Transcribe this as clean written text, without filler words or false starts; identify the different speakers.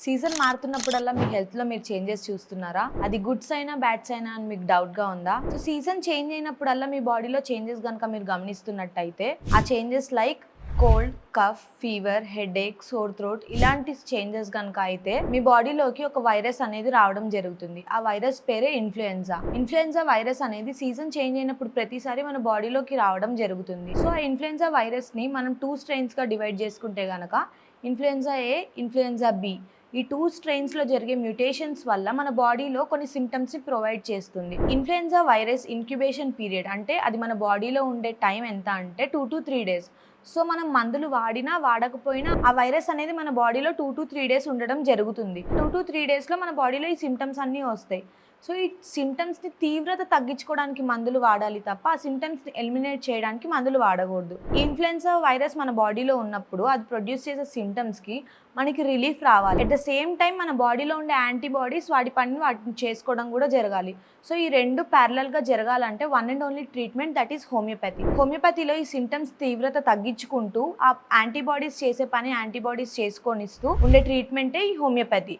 Speaker 1: Season మారుతున్నప్పుడల్లా మీ హెల్త్లో మీరు changes చూస్తున్నారా? అది గుడ్స్ అయినా బ్యాడ్స్ అయినా అని మీకు డౌట్గా ఉందా? సో సీజన్ చేంజ్ అయినప్పుడల్లా మీ బాడీలో చేంజెస్ కనుక మీరు గమనిస్తున్నట్టయితే ఆ changes like cold, cough, fever, headache, sore throat ఇలాంటి చేంజెస్ కనుక అయితే మీ బాడీలోకి ఒక వైరస్ అనేది రావడం జరుగుతుంది. ఆ వైరస్ పేరే ఇన్ఫ్లుయెన్జా. ఇన్ఫ్లుయెన్జా వైరస్ అనేది సీజన్ చేంజ్ అయినప్పుడు ప్రతిసారి మన బాడీలోకి రావడం జరుగుతుంది. సో ఆ ఇన్ఫ్లుయెన్జా వైరస్ని మనం 2 స్ట్రెయిన్స్గా డివైడ్ చేసుకుంటే కనుక ఇన్ఫ్లుయెన్జా ఏ, ఇన్ఫ్లుయెన్జా బి, ఈ 2 స్ట్రెయిన్స్లో జరిగే మ్యూటేషన్స్ వల్ల మన బాడీలో కొన్ని సిమ్టమ్స్ని ప్రొవైడ్ చేస్తుంది. ఇన్ఫ్లుయెన్జా వైరస్ ఇంక్యుబేషన్ పీరియడ్ అంటే అది మన బాడీలో ఉండే టైం ఎంత అంటే 2 to 3 days. సో మనం మందులు వాడినా వాడకపోయినా ఆ వైరస్ అనేది మన బాడీలో 2 to 3 days ఉండడం జరుగుతుంది. 2 to 3 daysలో మన బాడీలో ఈ సిమ్టమ్స్ అన్నీ వస్తాయి. సో ఈ సిమ్టమ్స్ని తీవ్రత తగ్గించుకోవడానికి మందులు వాడాలి తప్ప ఆ సిమ్టమ్స్ని ఎలిమినేట్ చేయడానికి మందులు వాడకూడదు. ఈ ఇన్ఫ్లుయెన్జా వైరస్ మన బాడీలో ఉన్నప్పుడు అది ప్రొడ్యూస్ చేసే సిమ్టమ్స్కి మనకి రిలీఫ్ రావాలి. అట్ ద సేమ్ టైం మన బాడీలో ఉండే యాంటీబాడీస్ వాటిని చేసుకోవడం కూడా జరగాలి. సో ఈ రెండు ప్యారలల్గా జరగాలంటే one and only treatment that is homeopathy. హోమియోపతిలో ఈ సిమ్టమ్స్ తీవ్రత తగ్గించుకుంటూ ఆ యాంటీబాడీస్ చేసే పని యాంటీబాడీస్ చేసుకొనిస్తూ ఉండే ట్రీట్మెంటే ఈ హోమియోపతి.